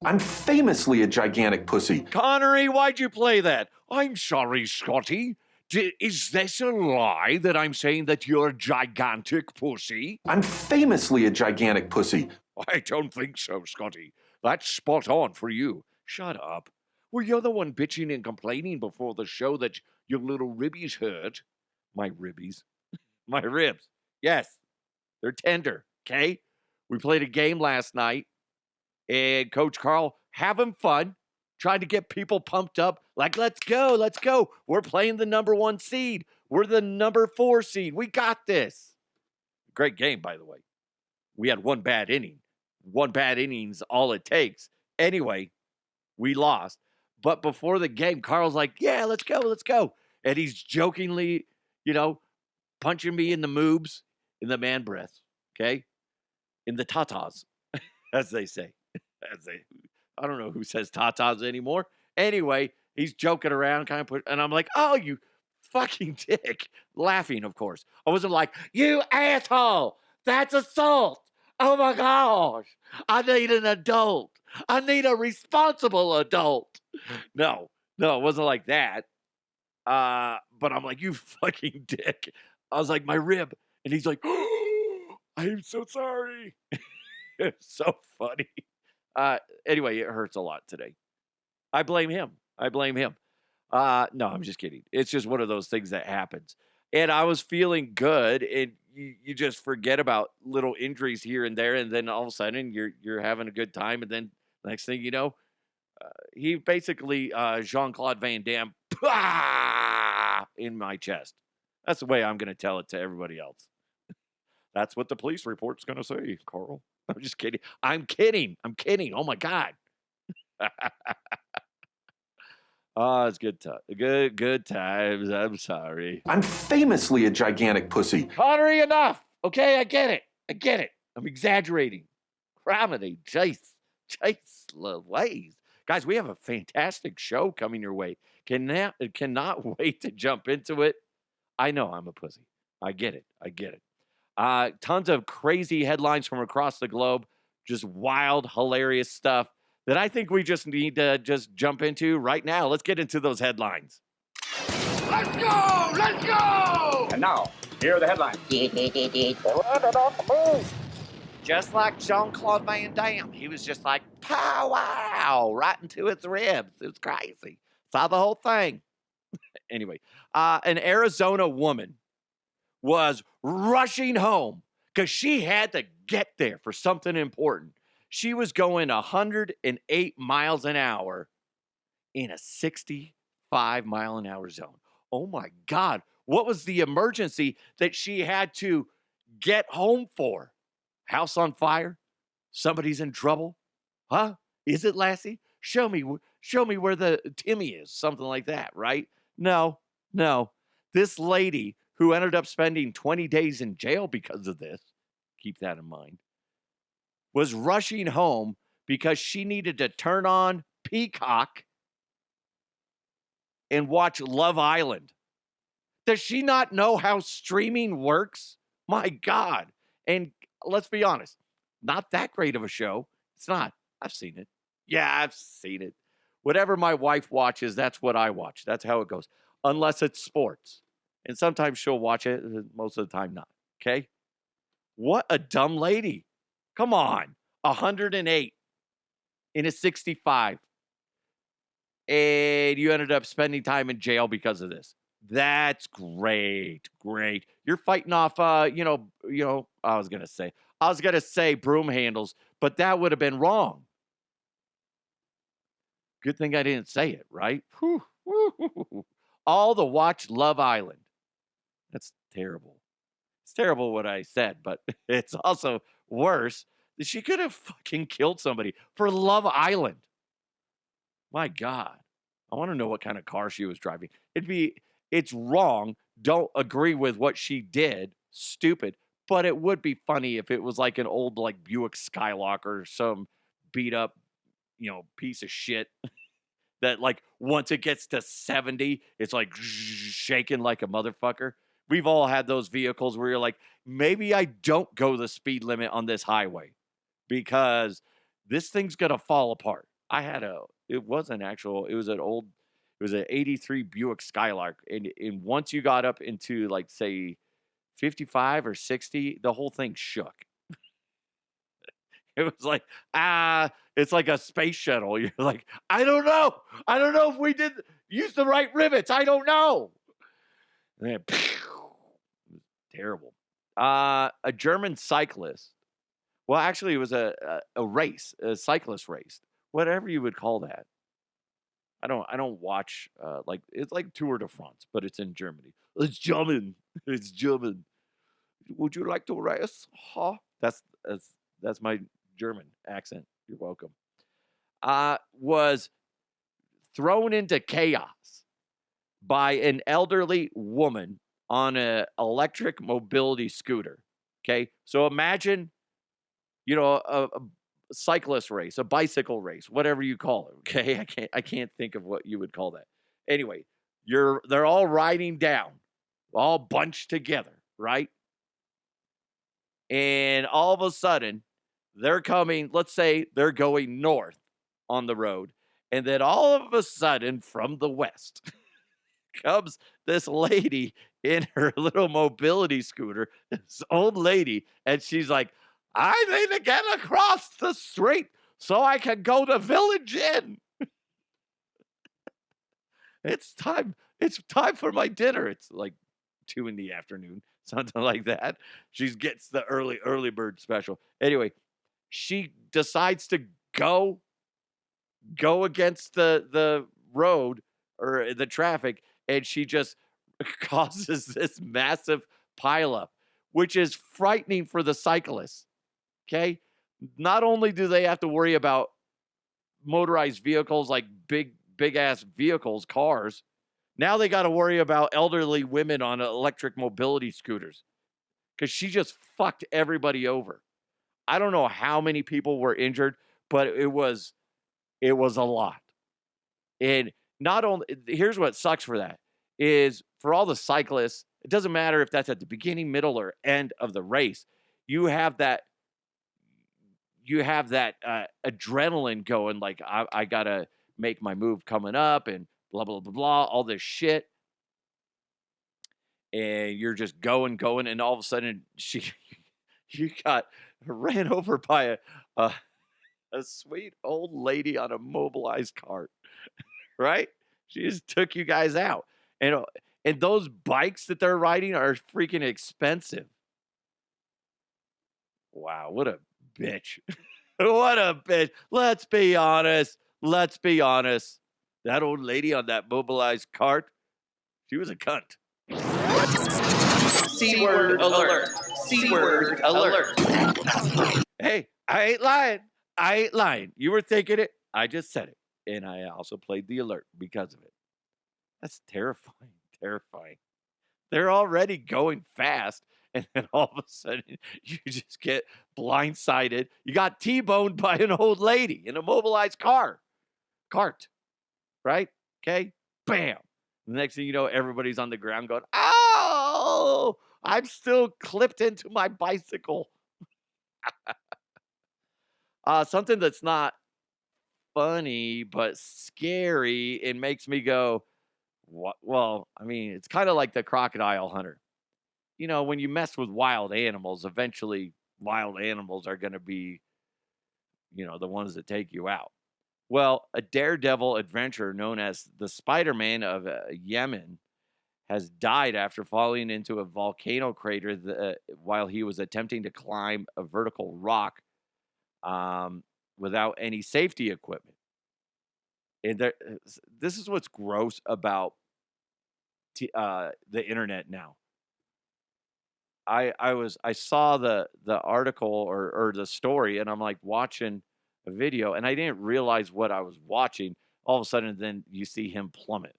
I'm famously a gigantic pussy. Connery, why'd you play that? I'm sorry, Scotty. Is this a lie that I'm saying that you're a gigantic pussy? I'm famously a gigantic pussy. I don't think so, Scotty. That's spot on for you. Shut up. Well, you're the one bitching and complaining before the show that your little ribbies hurt. My ribbies. My ribs. Yes, they're tender, okay? We played a game last night, and Coach Carl having fun, trying to get people pumped up. Like, let's go, let's go. We're playing the number 1 seed. We're the number 4 seed. We got this. Great game, by the way. We had one bad inning. One bad inning's all it takes. Anyway, we lost. But before the game, Carl's like, yeah, let's go, let's go. And he's jokingly, punching me in the moobs, in the man breath, okay? In the tatas, as they say. I don't know who says tatas anymore. Anyway, he's joking around, and I'm like, oh, you fucking dick. Laughing, of course. I wasn't like, you asshole, that's assault. Oh my gosh, I need an adult. I need a responsible adult. No, it wasn't like that. But I'm like, you fucking dick. I was like, my rib. And he's like, oh, I'm so sorry. It's so funny. Anyway, it hurts a lot today. I blame him. No, I'm just kidding. It's just one of those things that happens. And I was feeling good, and you just forget about little injuries here and there, and then all of a sudden you're having a good time, and then next thing you know, he basically Jean-Claude Van Damme in my chest. That's the way I'm going to tell it to everybody else. That's what the police report's going to say, Carl. I'm just kidding. I'm kidding. Oh my God. Oh, it's good time. Good times. I'm sorry. I'm famously a gigantic pussy. Connery, enough. Okay, I get it. I'm exaggerating. Comedy, Chase Louise. Guys, we have a fantastic show coming your way. Cannot wait to jump into it. I know I'm a pussy. I get it. Tons of crazy headlines from across the globe. Just wild, hilarious stuff that I think we just need to just jump into right now. Let's get into those headlines. Let's go! And now, here are the headlines. Just like Jean-Claude Van Damme. He was just like, pow, wow, right into its ribs. It was crazy. Saw the whole thing. Anyway, an Arizona woman was rushing home because she had to get there for something important. She was going 108 miles an hour in a 65-mile-an-hour zone. Oh, my God. What was the emergency that she had to get home for? House on fire? Somebody's in trouble? Huh? Is it, Lassie? Show me where the Timmy is. Something like that, right? No. This lady who ended up spending 20 days in jail because of this, keep that in mind, was rushing home because she needed to turn on Peacock and watch Love Island. Does she not know how streaming works? My God. And let's be honest, not that great of a show. It's not. I've seen it. Yeah, I've seen it. Whatever my wife watches, that's what I watch. That's how it goes. Unless it's sports. And sometimes she'll watch it, most of the time not. Okay? What a dumb lady. Come on. 108 in a 65. And you ended up spending time in jail because of this. That's great. You're fighting off, I was going to say broom handles, but that would have been wrong. Good thing I didn't say it, right? Whew. All to watch Love Island. That's terrible. It's terrible what I said, but it's also worse that she could have fucking killed somebody for Love Island. My God. I want to know what kind of car she was driving. It's wrong. Don't agree with what she did. Stupid. But it would be funny if it was like an old Buick Skylark or some beat up, piece of shit that once it gets to 70, it's shaking like a motherfucker. We've all had those vehicles where you're like, maybe I don't go the speed limit on this highway because this thing's going to fall apart. it was an '83 Buick Skylark. And once you got up into like, say, 55 or 60, the whole thing shook. It was like, it's like a space shuttle. You're like, I don't know. I don't know if we did use the right rivets. I don't know. And then, terrible. A German cyclist. Well, actually, it was a race, a cyclist race, whatever you would call that. I don't watch like, it's like Tour de France, but it's in Germany. It's German. It's German. Would you like to race? Huh? That's my German accent. You're welcome. Was thrown into chaos by an elderly woman on an electric mobility scooter. Okay, so imagine, a cyclist race, a bicycle race, whatever you call it. Okay, I can't think of what you would call that. Anyway, they're all riding down, all bunched together, right? And all of a sudden, they're coming, let's say they're going north on the road. And then all of a sudden, from the west, comes this lady in her little mobility scooter, this old lady. And she's like, I need to get across the street so I can go to Village Inn. It's time for my dinner. It's like 2 p.m, something like that. She gets the early bird special. Anyway, she decides to go against the road or the traffic, and she just causes this massive pileup, which is frightening for the cyclists. Okay, not only do they have to worry about motorized vehicles like big ass vehicles, cars, now they got to worry about elderly women on electric mobility scooters, because she just fucked everybody over. I don't know how many people were injured, but it was a lot. And not only, here's what sucks for that is, for all the cyclists, it doesn't matter if that's at the beginning, middle, or end of the race. You have that adrenaline going, like, I gotta make my move coming up, and blah blah blah blah, all this shit. And you're just going, and all of a sudden you got ran over by a sweet old lady on a mobilized cart, right? She just took you guys out. And those bikes that they're riding are freaking expensive. Wow, what a bitch. What a bitch. Let's be honest. That old lady on that mobilized cart, she was a cunt. C-word alert. C-word alert. Hey, I ain't lying. You were thinking it. I just said it. And I also played the alert because of it. That's terrifying. They're already going fast. And then all of a sudden, you just get blindsided. You got T-boned by an old lady in a mobilized cart, right? Okay? Bam. The next thing you know, everybody's on the ground going, oh, I'm still clipped into my bicycle. Something that's not funny but scary, it makes me go, what? Well, I mean, it's kind of like the crocodile hunter. When you mess with wild animals, eventually wild animals are going to be, the ones that take you out. Well, a daredevil adventurer known as the Spider-Man of Yemen has died after falling into a volcano crater while he was attempting to climb a vertical rock without any safety equipment. And this is what's gross about the internet now. I saw the article or the story, and I'm like watching a video, and I didn't realize what I was watching. All of a sudden, then you see him plummet.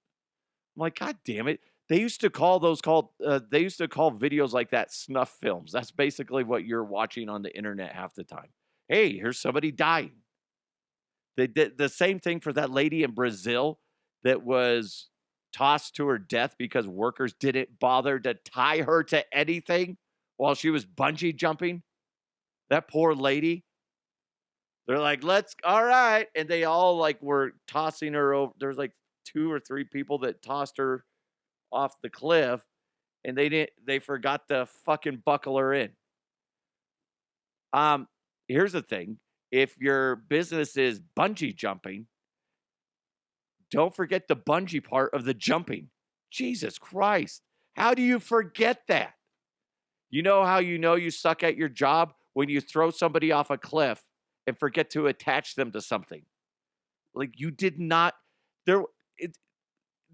I'm like, God damn it! They used to call videos like that snuff films. That's basically what you're watching on the internet half the time. Hey, here's somebody dying. They did the same thing for that lady in Brazil that was tossed to her death because workers didn't bother to tie her to anything while she was bungee jumping. That poor lady. They're like, all right. And they all like were tossing her over. There's like 2 or 3 people that tossed her off the cliff, and they forgot to fucking buckle her in. Here's the thing. If your business is bungee jumping, don't forget the bungee part of the jumping. Jesus Christ. How do you forget that? You know how you suck at your job? When you throw somebody off a cliff and forget to attach them to something. Like you did not, there,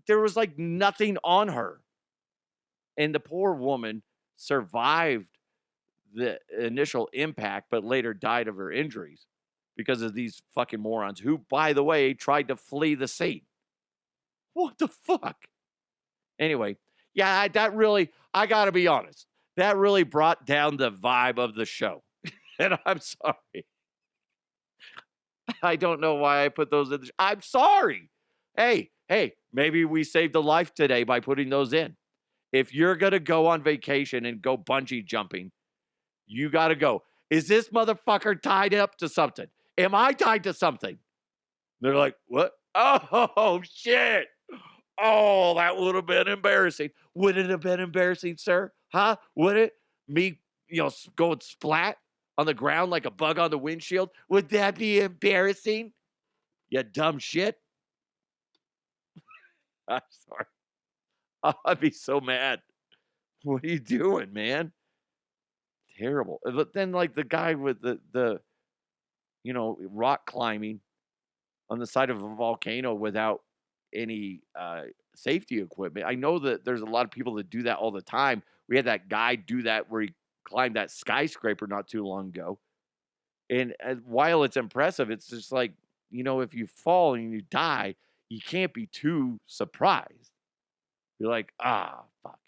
there was like nothing on her. And the poor woman survived the initial impact, but later died of her injuries because of these fucking morons who, by the way, tried to flee the scene. What the fuck? Anyway, yeah, I gotta be honest, that really brought down the vibe of the show. And I'm sorry. I don't know why I put those in. I'm sorry. Hey, maybe we saved a life today by putting those in. If you're going to go on vacation and go bungee jumping, you got to go. Is this motherfucker tied up to something? Am I tied to something? They're like, what? Oh, shit. Oh, that would have been embarrassing. Would it have been embarrassing, sir? Huh? Would it? Me, going splat on the ground like a bug on the windshield? Would that be embarrassing? You dumb shit. I'm sorry. I'd be so mad. What are you doing, man? Terrible. But then, like the guy with the rock climbing on the side of a volcano without any safety equipment. I know that there's a lot of people that do that all the time. We had that guy do that where he climbed that skyscraper not too long ago. And while it's impressive, it's just like, if you fall and you die, you can't be too surprised. You're like, fuck.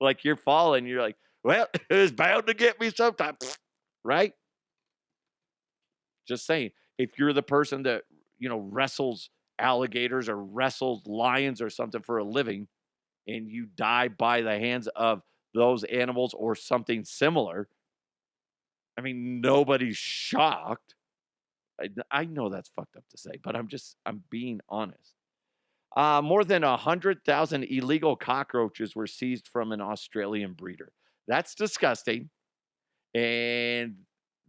Like you're falling, you're like, well, it's bound to get me sometime. Right? Just saying. If you're the person that, wrestles alligators or wrestles lions or something for a living, and you die by the hands of those animals or something similar, I mean, nobody's shocked. I know that's fucked up to say, but I'm being honest. More than 100,000 illegal cockroaches were seized from an Australian breeder. That's disgusting. And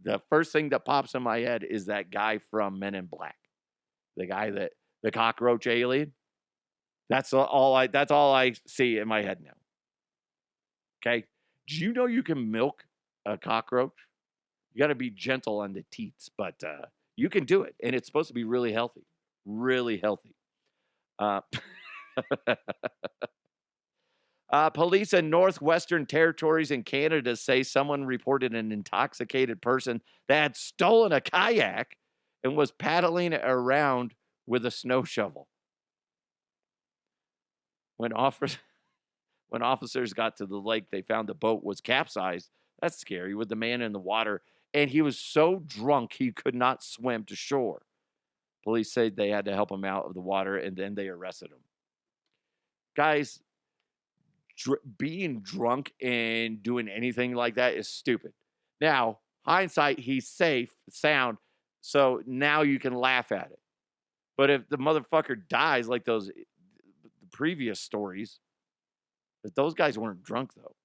the first thing that pops in my head is that guy from Men in Black. The cockroach alien. That's all I see in my head now. Okay. Do you know you can milk a cockroach? You got to be gentle on the teats, but you can do it. And it's supposed to be really healthy. Really healthy. Police in Northwestern Territories in Canada say someone reported an intoxicated person that had stolen a kayak and was paddling around with a snow shovel. When officers got to the lake, they found the boat was capsized. That's scary, with the man in the water, and he was so drunk he could not swim to shore. Police said they had to help him out of the water, and then they arrested him. Guys, being drunk and doing anything like that is stupid. Now, hindsight, he's safe, sound, so now you can laugh at it. But if the motherfucker dies like the previous stories, but those guys weren't drunk though.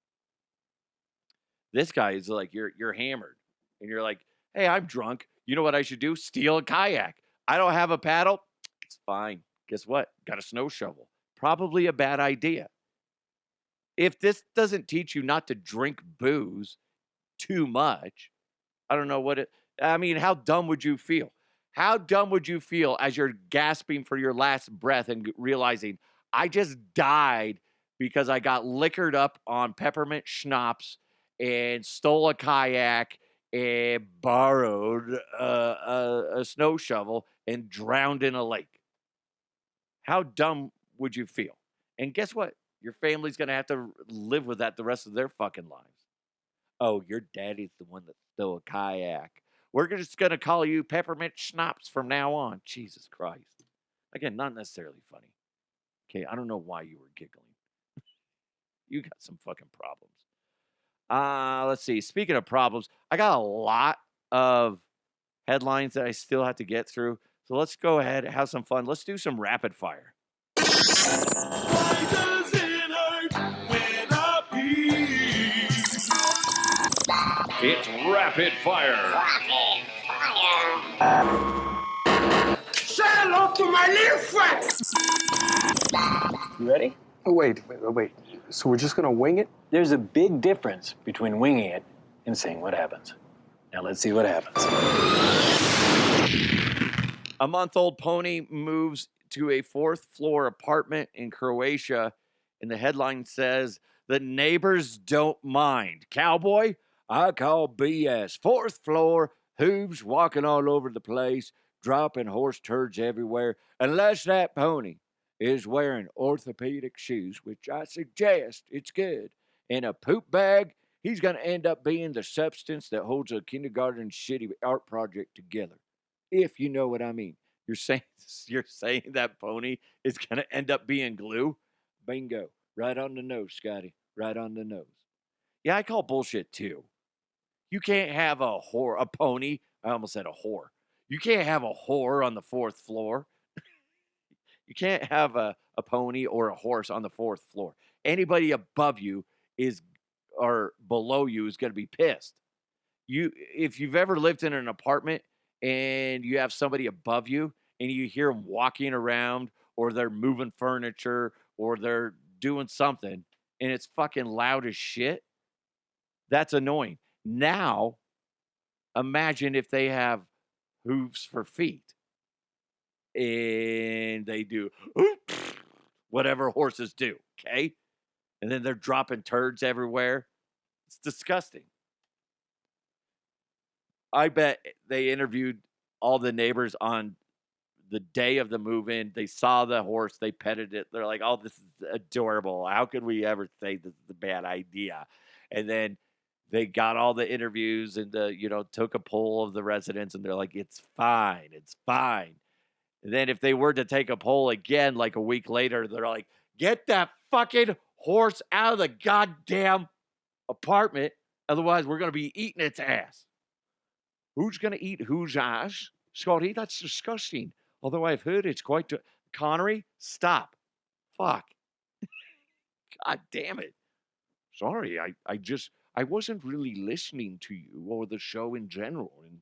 This guy is like, you're hammered, and you're like, hey, I'm drunk. You know what I should do? Steal a kayak. I don't have a paddle. It's fine. Guess what? Got a snow shovel. Probably a bad idea. If this doesn't teach you not to drink booze too much, I don't know how dumb would you feel? How dumb would you feel as you're gasping for your last breath and realizing, I just died because I got liquored up on peppermint schnapps and stole a kayak and borrowed a snow shovel and drowned in a lake? How dumb would you feel? And guess what? Your family's going to have to live with that the rest of their fucking lives. Oh, your daddy's the one that stole a kayak. We're just going to call you peppermint schnapps from now on. Jesus Christ. Again, not necessarily funny. Okay, I don't know why you were giggling. You got some fucking problems. Let's see. Speaking of problems, I got a lot of headlines that I still have to get through. So let's go ahead and have some fun. Let's do some rapid fire. Why does it hurt when I pee? It's rapid fire. Say hello to my little friend. You ready? Oh, wait. So we're just gonna wing it? There's a big difference between winging it and seeing what happens. Now let's see what happens. A month-old pony moves to a fourth-floor apartment in Croatia, and the headline says, "The neighbors don't mind. Cowboy, I call BS. Fourth floor, hooves walking all over the place, dropping horse turds everywhere, unless that pony is wearing orthopedic shoes, which I suggest it's good, and a poop bag. He's going to end up being the substance that holds a kindergarten shitty art project together. If you know what I mean. You're saying that pony is going to end up being glue? Bingo. Right on the nose, Scotty. Right on the nose. Yeah, I call bullshit too. You can't have a pony. I almost said a whore. You can't have a whore on the fourth floor. You can't have a pony or a horse on the fourth floor. Anybody above you or below you is going to be pissed. If you've ever lived in an apartment and you have somebody above you and you hear them walking around or they're moving furniture or they're doing something and it's fucking loud as shit, that's annoying. Now, imagine if they have hooves for feet and they do whatever horses do, okay? And then they're dropping turds everywhere. It's disgusting. I bet they interviewed all the neighbors on the day of the move-in. They saw the horse. They petted it. They're like, oh, this is adorable. How could we ever say this is a bad idea? And then they got all the interviews and, took a poll of the residents, and they're like, it's fine. It's fine. And then if they were to take a poll again, like a week later, they're like, get that fucking horse out of the goddamn apartment. Otherwise, we're going to be eating its ass. Who's going to eat whose ass? Scotty, that's disgusting. Although I've heard it's quite... Connery, stop. Fuck. God damn it. Sorry, I wasn't really listening to you or the show in general, and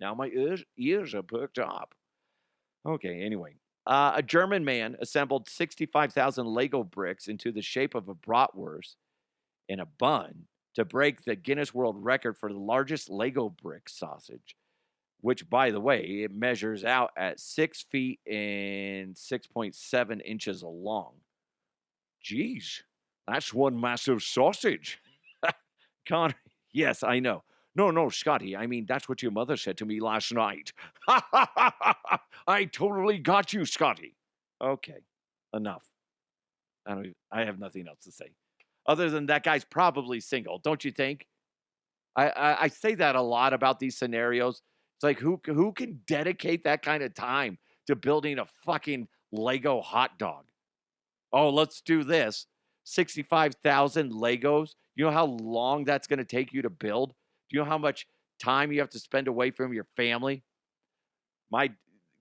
now my ears are perked up. Okay, anyway. A German man assembled 65,000 Lego bricks into the shape of a bratwurst in a bun to break the Guinness World Record for the largest Lego brick sausage, which, by the way, it measures out at 6 feet and 6.7 inches long. Jeez, that's one massive sausage. Connor, yes, I know. No, Scotty, I mean, that's what your mother said to me last night. I totally got you, Scotty. Okay, enough. I have nothing else to say. Other than that guy's probably single, don't you think? I say that a lot about these scenarios. It's like, who can dedicate that kind of time to building a fucking Lego hot dog? Oh, let's do this. 65,000 Legos. You know how long that's going to take you to build? Do you know how much time you have to spend away from your family?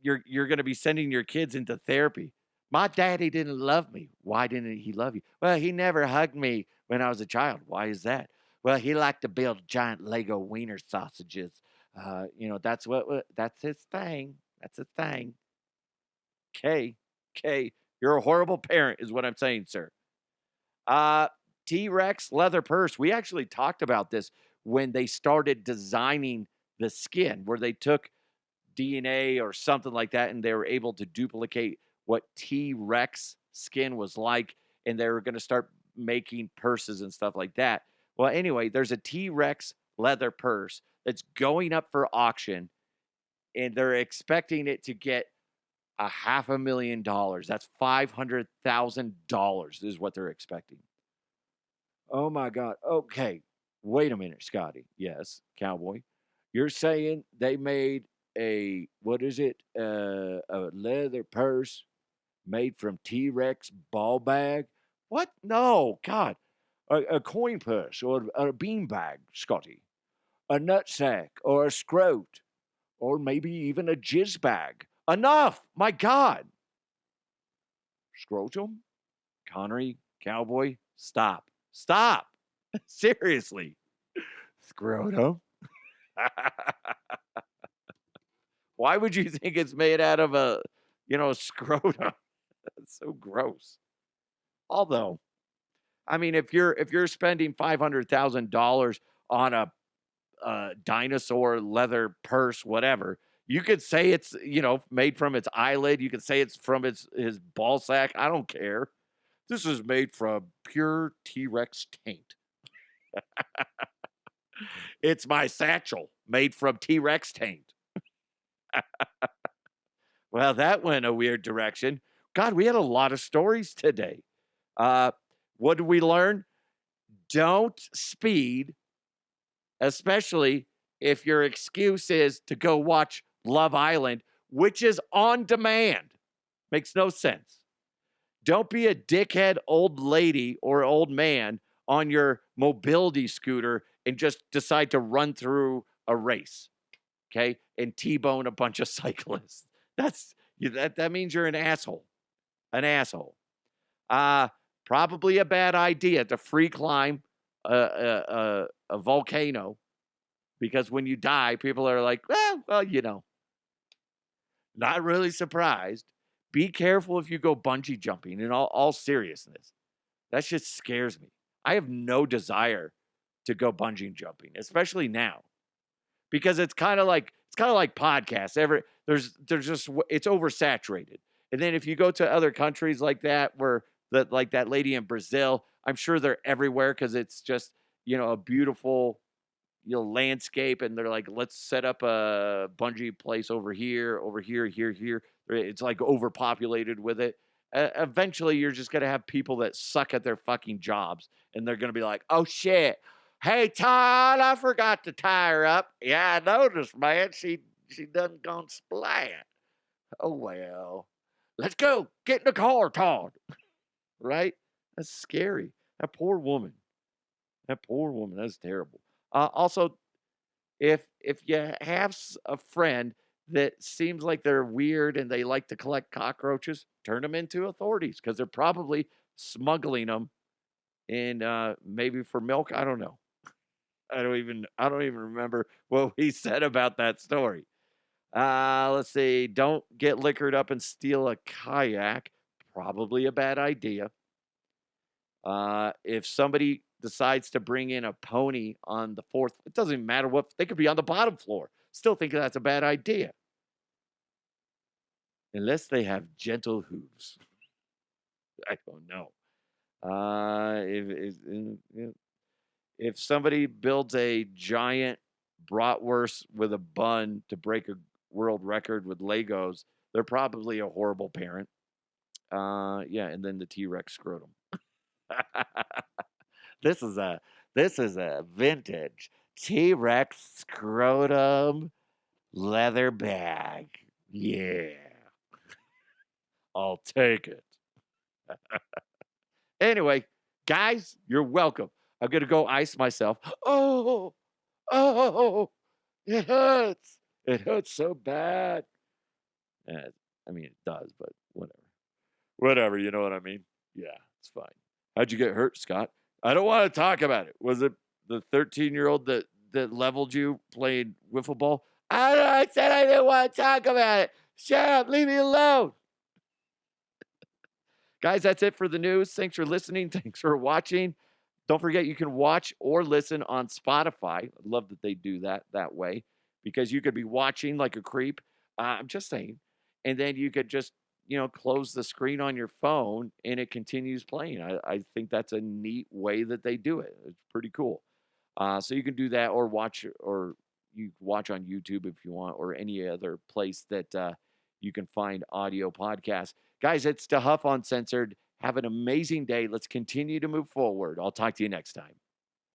You're going to be sending your kids into therapy. My daddy didn't love me. Why didn't he love you? Well, he never hugged me when I was a child. Why is that? Well, he liked to build giant Lego wiener sausages. That's his thing. That's his thing. Okay. You're a horrible parent is what I'm saying, sir. T-Rex leather purse. We actually talked about this when they started designing the skin, where they took DNA or something like that, and they were able to duplicate what T-Rex skin was like, and they were going to start making purses and stuff like that. Well, anyway, there's a T-Rex leather purse that's going up for auction, and they're expecting it to get $500,000. That's $500,000 is what they're expecting. Oh my God. Okay. Wait a minute, Scotty. Yes, cowboy. You're saying they made a leather purse made from T-Rex ball bag? What? No, God. A coin purse or a bean bag, Scotty. A nutsack or a scrote or maybe even a jizz bag. Enough! My God! Scrotum? Connery? Cowboy? Stop. Stop! Seriously. Scrotum? Why would you think it's made out of a, scrotum? That's so gross. Although, I mean, if you're spending $500,000 on a dinosaur leather purse, whatever, you could say it's made from its eyelid. You could say it's from his ball sack. I don't care. This is made from pure T-Rex taint. It's my satchel made from T-Rex taint. Well, that went a weird direction. God, we had a lot of stories today. What did we learn? Don't speed, especially if your excuse is to go watch Love Island, which is on demand. Makes no sense. Don't be a dickhead old lady or old man on your mobility scooter and just decide to run through a race, okay? And T-bone a bunch of cyclists. That means you're an asshole. An asshole. Probably a bad idea to free climb a volcano, because when you die, people are like, well, not really surprised. Be careful if you go bungee jumping, in all seriousness. That shit scares me. I have no desire to go bungee jumping, especially now, because it's kind of like podcasts. It's oversaturated. And then if you go to other countries like that, like that lady in Brazil, I'm sure they're everywhere because it's just, a beautiful, landscape. And they're like, let's set up a bungee place over here, here. It's like overpopulated with it. Eventually, you're just going to have people that suck at their fucking jobs. And they're going to be like, oh, shit. Hey, Todd, I forgot to tie her up. Yeah, I noticed, man. She done gone splat. Oh, well. Let's go. Get in the car, Todd. Right? That's scary. That poor woman. That's terrible. Also, if you have a friend that seems like they're weird and they like to collect cockroaches, turn them into authorities, because they're probably smuggling them in, maybe for milk. I don't know. I don't even remember what we said about that story. Let's see. Don't get liquored up and steal a kayak. Probably a bad idea. If somebody decides to bring in a pony on the fourth, it doesn't matter what, they could be on the bottom floor. Still think that's a bad idea. Unless they have gentle hooves. I don't know. If somebody builds a giant bratwurst with a bun to break a world record with Legos, they're probably a horrible parent. And then the T-Rex scrotum. This is a vintage T-Rex scrotum leather bag. Yeah. I'll take it. Anyway, guys, you're welcome. I'm going to go ice myself. Oh, it hurts. It hurts so bad. I mean, it does, but whatever. Whatever, you know what I mean? Yeah, it's fine. How'd you get hurt, Scott? I don't want to talk about it. Was it the 13-year-old that leveled you playing wiffle ball? I said I didn't want to talk about it. Shut up. Leave me alone. Guys, that's it for the news. Thanks for listening. Thanks for watching. Don't forget you can watch or listen on Spotify. I love that they do that way, because you could be watching like a creep. I'm just saying. And then you could just, close the screen on your phone and it continues playing. I think that's a neat way that they do it. It's pretty cool. So you can do that, or you watch on YouTube if you want, or any other place that you can find audio podcasts. Guys, it's DeHuff Uncensored. Have an amazing day. Let's continue to move forward. I'll talk to you next time.